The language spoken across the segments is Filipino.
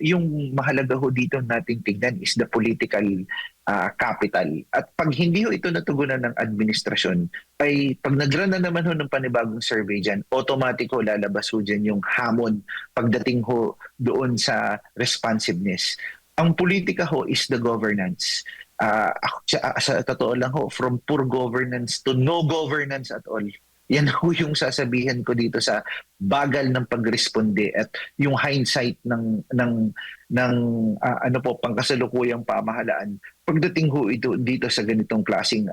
Yung mahalaga ho dito nating tignan is the political capital. At pag hindi ho ito natugunan ng administrasyon, ay pag nag-run na naman ho ng panibagong survey dyan, automatic ho lalabas ho dyan yung hamon pagdating ho doon sa responsiveness. Ang politika ho is the governance. Sa totoo lang ho, from poor governance to no governance at all. Yan ho yung sasabihin ko dito sa bagal ng pagresponde at yung hindsight ng ano po pangkasalukuyang pamahalaan pagdating ho ito dito sa ganitong klasing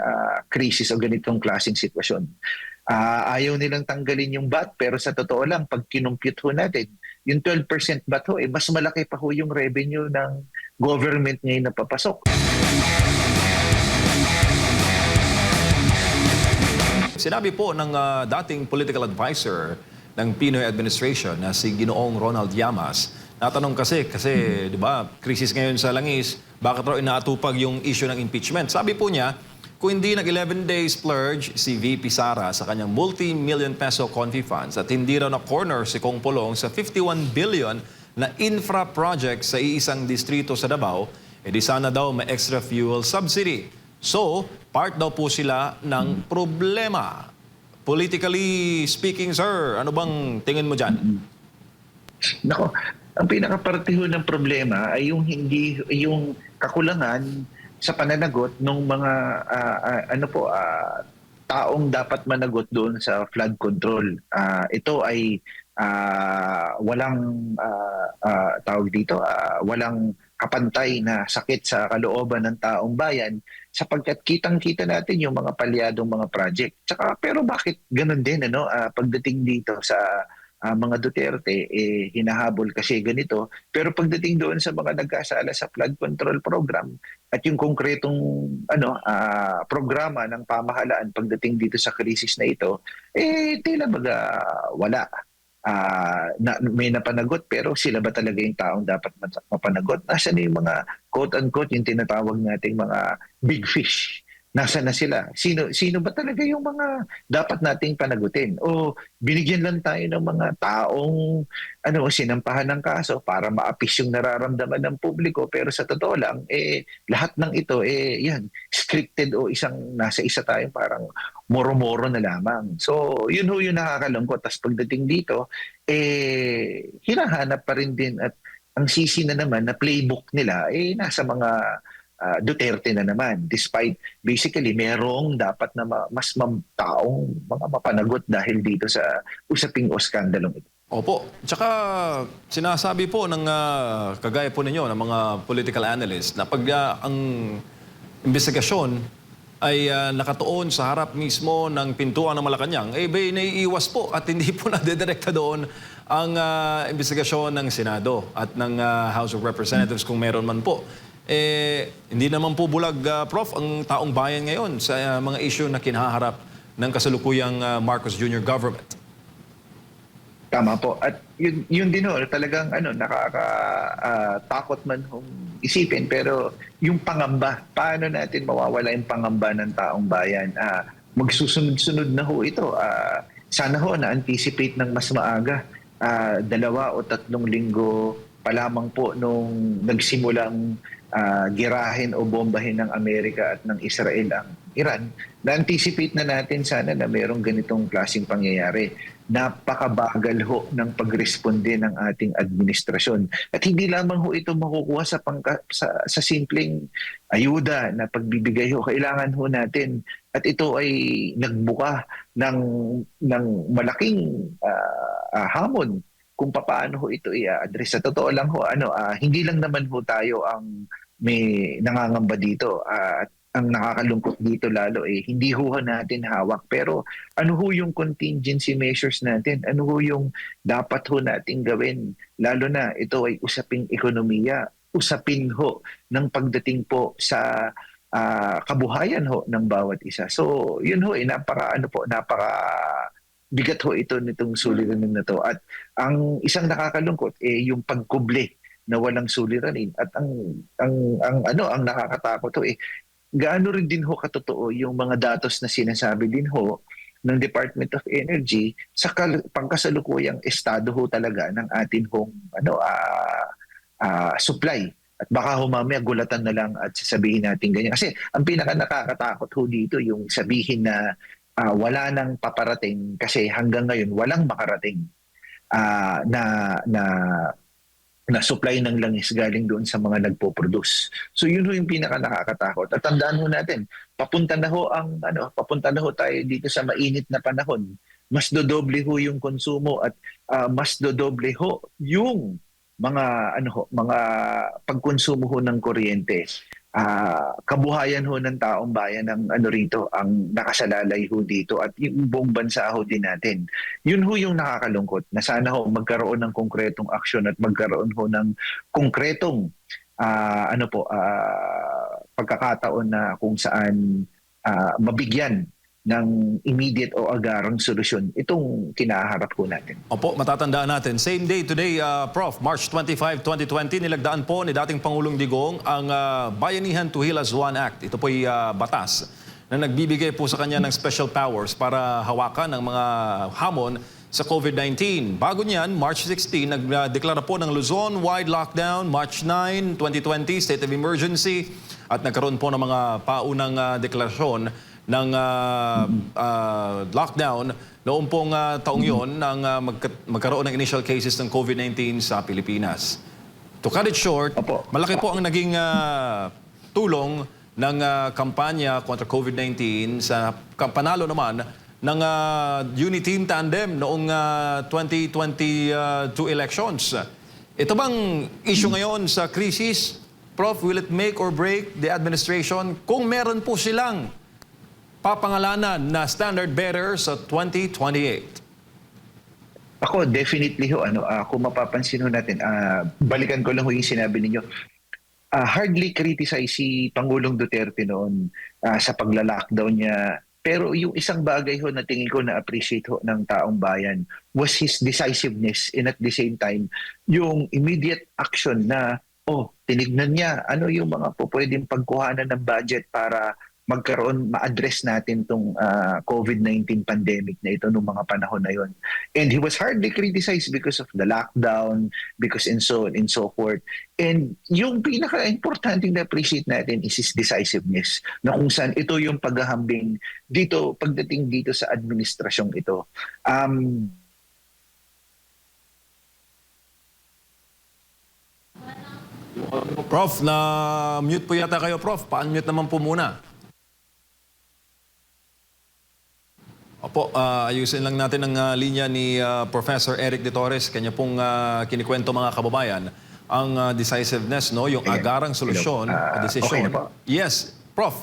krisis o ganitong klasing sitwasyon. Ayaw nilang tanggalin yung VAT pero sa totoo lang pag kinumpute ho natin yung 12% VAT ho mas malaki pa ho yung revenue ng government ngayon na papasok. Sinabi po ng dating political advisor ng Pinoy administration na si Ginoong Ronald Llamas, natanong kasi di ba, krisis ngayon sa langis, bakit raw inaatupag yung issue ng impeachment? Sabi po niya, kung hindi nag-11 days splurge si VP Sara sa kanyang multi-million peso confi funds at hindi raw na-corner si Kong Polong sa 51 billion na infra project sa iisang distrito sa Davao, edi sana daw may extra fuel subsidy. So, part daw po sila ng problema. Politically speaking, sir, ano bang tingin mo dyan? Nako, ang pinakapartiho ng problema ay yung kakulangan sa pananagot ng mga taong dapat managot doon sa flood control. Ito ay walang tawag dito, walang kapantay na sakit sa kalooban ng taong bayan sapagkat kitang-kita natin yung mga palyadong mga project. Pero bakit ganun din pagdating dito sa mga Duterte hinahabol kasi ganito, pero pagdating doon sa mga nagkasala sa flood control program at yung konkretong programa ng pamahalaan pagdating dito sa krisis na ito tila baga wala. May napanagot pero sila ba talaga yung taong dapat mapanagot? Nasaan yung mga quote-unquote yung tinatawag nating mga big fish? Nasaan na sila? Sino ba talaga yung mga dapat nating panagutin? O binigyan lang tayo ng mga taong sinampahan ng kaso para maapis yung nararamdaman ng publiko pero sa totoo lang lahat ng ito yan scripted o nasa isa tayong parang moro-moro na lamang. So yun ho yung nakakalungkot. Tapos pagdating dito hinahanap pa rin din at ang sisi na naman na playbook nila nasa mga Duterte na naman. Despite basically merong dapat na mas taong mga mapanagot dahil dito sa usaping o skandalong ito. Opo. Tsaka sinasabi po ng kagaya po ninyo ng mga political analysts na pag ang investigasyon ay nakatuon sa harap mismo ng pintuan ng Malacanang, naiiwas po at hindi po nadedirekta doon ang investigasyon ng Senado at ng House of Representatives kung meron man po. Hindi naman po bulag, Prof, ang taong bayan ngayon sa mga issue na kinaharap ng kasalukuyang Marcos Jr. government. Tama po. At yun din ho, talagang nakakatakot man isipin. Pero yung pangamba, paano natin mawawala yung pangamba ng taong bayan? Magsusunod-sunod na ho ito. Sana ho na-anticipate ng mas maaga. 2 o 3 linggo pa lamang po nung nagsimulang girahin o bombahin ng Amerika at ng Israel ang Iran, na-anticipate na natin sana na mayroong ganitong klaseng pangyayari. Napakabagal ho ng pagresponde ng ating administrasyon. At hindi lamang ho ito makukuha sa simpleng ayuda na pagbibigay ho. Kailangan ho natin at ito ay nagbuka ng malaking hamon kung paano ho ito i-address. Sa totoo lang ho, hindi lang naman ho tayo ang may nangangamba dito. At ang nakakalungkot dito lalo hindi ho natin hawak. Pero ano ho yung contingency measures natin? Ano ho yung dapat ho natin gawin? Lalo na ito ay usaping ekonomiya. Usapin ho ng pagdating po sa kabuhayan ho ng bawat isa. So yun ho napaka bigat ho ito nitong suliranin na to. At ang isang nakakalungkot yung pagkuble na walang suliranin. At ang nakakatakot ho gaano rin din ho katotoo yung mga datos na sinasabi din ho ng Department of Energy sa pangkasalukuyang estado ho talaga ng atin hong supply. At baka mamaya gulatan na lang at sasabihin natin ganyan. Kasi ang pinaka nakakatakot ho dito yung sabihin na wala nang paparating kasi hanggang ngayon walang makarating na na na supply ng langis galing doon sa mga nagpo-produce. So yun ho yung pinaka nakakatakot. At tandaan ho natin, papunta na ho tayo dito sa mainit na panahon. Mas dodoble ho yung konsumo at mas dodoble ho yung mga pagkonsumo ho ng kuryente. Kabuhayan ho ng taong bayan ang rito, ang nakasalalay ho dito at yung buong bansa ho din natin. Yun ho yung nakakalungkot na sana ho magkaroon ng konkretong aksyon at magkaroon ho ng konkretong pagkakataon na kung saan mabigyan ng immediate o agarang solusyon itong kinaharap po natin. Opo, matatandaan natin. Same day today, Prof. March 25, 2020, nilagdaan po ni dating Pangulong Digong ang Bayanihan to Heal as One Act. Ito po'y batas na nagbibigay po sa kanya ng special powers para hawakan ang mga hamon sa COVID-19. Bago niyan, March 16, nagdeklara po ng Luzon-wide lockdown, March 9, 2020, state of emergency, at nagkaroon po ng mga paunang deklarasyon ng lockdown noong pong taong yon nang magkaroon ng initial cases ng COVID-19 sa Pilipinas. To cut it short, malaki po ang naging tulong ng kampanya kontra COVID-19 sa panalo naman ng Unity Team Tandem noong 2022 elections. Ito bang issue ngayon sa krisis, Prof, will it make or break the administration kung meron po silang papangalanan na standard bearer sa 2028? Ako, definitely ho, kung mapapansin ho natin, balikan ko lang ho yung sinabi ninyo, hardly criticize si Pangulong Duterte noon sa pagla-lockdown niya. Pero yung isang bagay ho na tingin ko na-appreciate ho ng taong bayan was his decisiveness and at the same time, yung immediate action na, tinignan niya, ano yung mga pwedeng pagkuhanan ng budget para ma-address natin itong COVID-19 pandemic na ito noong mga panahon na yon. And he was hardly criticized because of the lockdown, because and so on and so forth. And yung pinaka-importanting na appreciate natin is his decisiveness, na kung saan ito yung paghahambing dito, pagdating dito sa administrasyong ito. Prof, na-mute po yata kayo, Prof. Pa-unmute naman po muna. Opo, ayusin lang natin ang linya ni Professor Eric De Torres. Kanya pong kinikwento mga kababayan ang decisiveness, no? Yung agarang solusyon, desisyon. Okay po. Yes, Prof,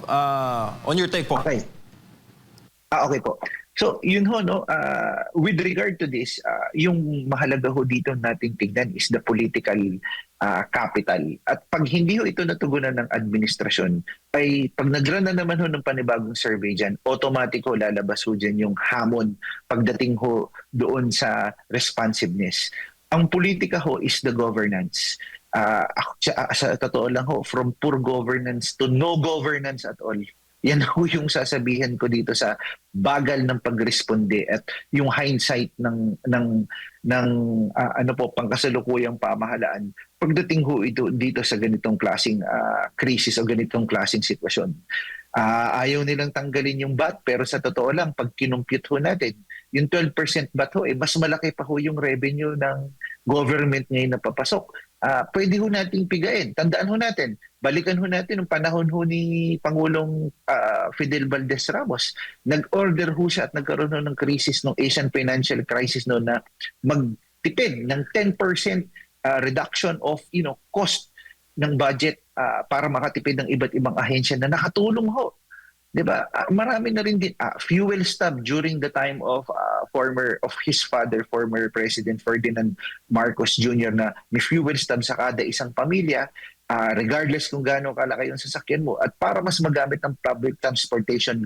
on your take po. Okay. Okay po. So, yun ho, no? With regard to this, yung mahalaga ho dito natin tignan is the political capital. At pag hindi ho ito natugunan ng administrasyon, ay pag nag-run na naman ho ng panibagong survey dyan, automatic ho lalabas ho dyan yung hamon pagdating ho doon sa responsiveness. Ang politika ho is the governance. Sa totoo lang ho, from poor governance to no governance at all. Yan ho yung sasabihin ko dito sa bagal ng pagresponde at yung hindsight ng pangkasalukuyang pamahalaan pagdating ho ito dito sa ganitong klaseng krisis o ganitong klaseng sitwasyon. Ayaw nilang tanggalin yung VAT, pero sa totoo lang pag kinumpute ho natin yung 12% VAT ho, mas malaki pa ho yung revenue ng government ngayon na papasok. Pwede ho nating pigain. Tandaan ho natin, balikan ho natin ang panahon ho ni Pangulong Fidel Valdez Ramos. Nag-order ho siya at nagkaroon ho ng krisis ng Asian financial crisis no na magtipid ng 10% reduction of cost ng budget para makatipid ng iba't ibang ahensya na nakatulong ho. 'Di ba? Marami na rin din fuel stub during the time of his father, former President Ferdinand Marcos Jr. na may fuel stub sa kada isang pamilya, regardless kung gaano kalaki yung sasakyan mo at para mas magamit ng public transportation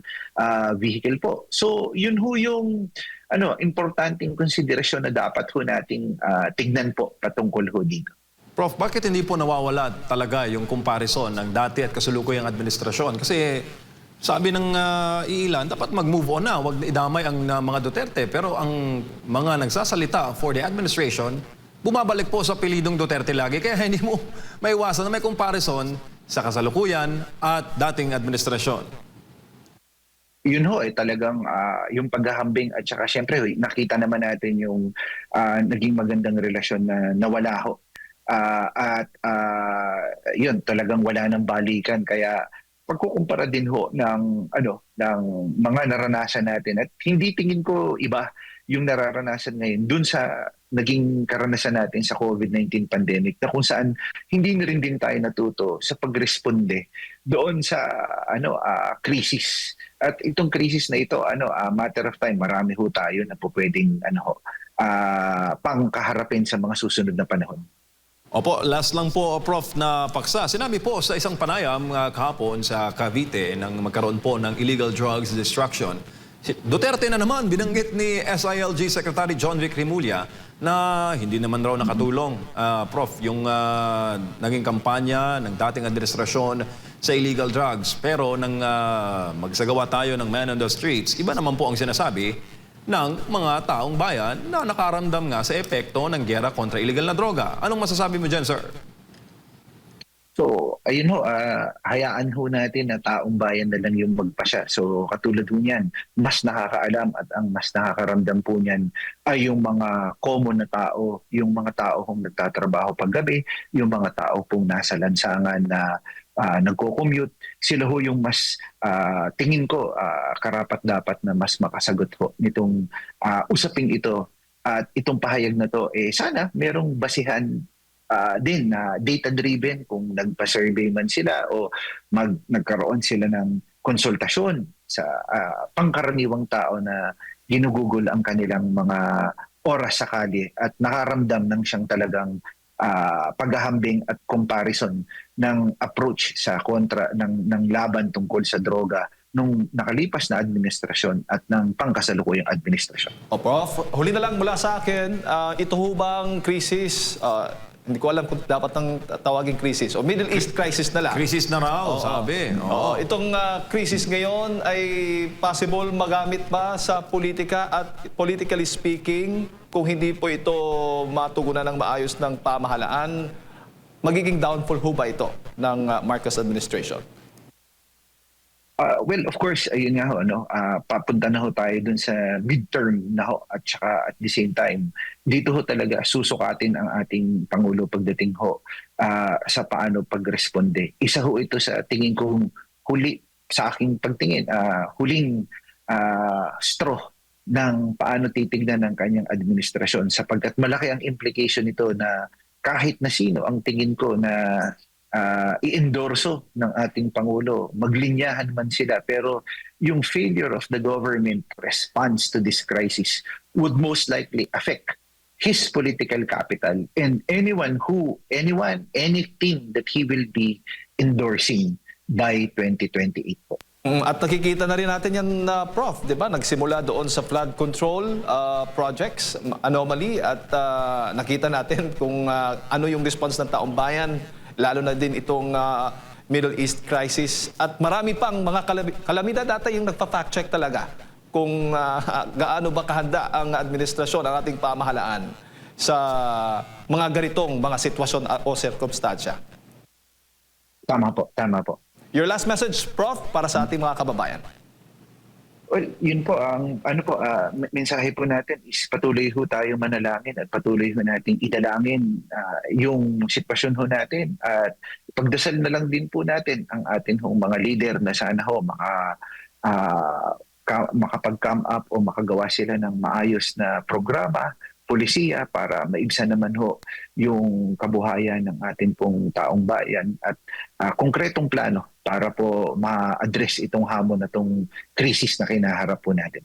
vehicle po. So yun ho yung importanteng konsiderasyon na dapat ho nating tignan po patungkol ho dito. Prof, bakit hindi po nawawala talaga yung comparison ng dati at kasalukuyang administrasyon? Kasi sabi ng iilan, dapat mag-move on na, huwag idamay ang mga Duterte. Pero ang mga nagsasalita for the administration, bumabalik po sa pilidong Duterte lagi. Kaya hindi mo maiwasan na may comparison sa kasalukuyan at dating administrasyon. Yun ho, talagang yung paghahambing at saka syempre nakita naman natin yung naging magandang relasyon na nawala ho. Yun talagang wala ng balikan, kaya pagkukumpara din ho ng ng mga naranasan natin, at hindi tingin ko iba yung nararanasan ngayon dun sa naging karanasan natin sa COVID-19 pandemic, na kung saan hindi na rin din tayo natuto sa pagresponde doon sa krisis. At itong krisis na ito, matter of time, marami ho tayo na po pwedeng pangkaharapin sa mga susunod na panahon. Opo, last lang po, Prof, na paksa. Sinabi po sa isang panayam kahapon sa Cavite nang magkaroon po ng illegal drugs destruction. Duterte na naman, binanggit ni SILG Secretary John Vic Rimulya na hindi naman raw nakatulong, Prof, yung naging kampanya ng dating administrasyon sa illegal drugs. Pero nang magsagawa tayo ng Man on the Streets, iba naman po ang sinasabi ng mga taong bayan na nakaramdam nga sa epekto ng giyera kontra illegal na droga. Anong masasabi mo dyan, sir? So, ayun ho, hayaan ho natin na taong bayan na lang yung magpasya. So, katulad ho niyan, mas nakakaalam at ang mas nakakaramdam po niyan ay yung mga common na tao, yung mga tao kung nagtatrabaho paggabi, yung mga tao pong nasa lansangan na nagko-commute. Sila ho yung mas, tingin ko, karapat-dapat na mas makasagot ho nitong usaping ito. At itong pahayag na to, sana merong basihan din na data-driven kung nagpa-survey man sila o nagkaroon sila ng konsultasyon sa pangkaraniwang tao na ginugugol ang kanilang mga oras sa kalye at nakaramdam ng siyang talagang paghahambing at comparison ng approach sa kontra ng laban tungkol sa droga nung nakalipas na administrasyon at ng pangkasalukuyang administrasyon. O Prof, huli na lang mula sa akin, ito ho bang krisis, hindi ko alam kung dapat ng tawaging krisis o Middle East crisis na lang. Krisis na raw, sabi. Oo, itong krisis ngayon ay possible magamit ba sa politika at politically speaking, kung hindi po ito matugunan ng maayos ng pamahalaan, magiging downfall ho ba ito ng Marcos administration? Well, of course, ayun nga ho, papunta na ho tayo dun sa midterm na ho, at saka at the same time, dito ho talaga susukatin ang ating Pangulo pagdating ho sa paano pagresponde. Isa ho ito sa tingin kong huli, sa aking pagtingin, huling straw ng paano titignan ng kanyang administrasyon, sapagkat malaki ang implication nito na kahit na sino ang tingin ko na i-endorso ng ating Pangulo, maglinyahan man sila, pero yung failure of the government response to this crisis would most likely affect his political capital and anything that he will be endorsing by 2028 po. At nakikita na rin natin yan, Prof, di ba? Nagsimula doon sa flood control projects, anomaly, at nakita natin kung ano yung response ng taong bayan, lalo na din itong Middle East crisis. At marami pang mga kalamidad data yung nagpa-fact check talaga kung gaano ba kahanda ang administrasyon, ang ating pamahalaan sa mga ganitong mga sitwasyon o sirkumstansya. Tama po, tama po. Your last message, Prof, para sa ating mga kababayan. Well, yun po, mensahe po natin is patuloy ho tayo manalangin at patuloy ho nating idalangin yung sitwasyon ho natin, at pagdasal na lang din po natin ang atin hong mga leader na sana ho makapag-come up o makagawa sila ng maayos na programa, polisiya para maibsan naman ho yung kabuhayan ng ating pong taong bayan at konkretong plano para po ma-address itong hamon na itong krisis na kinaharap po natin.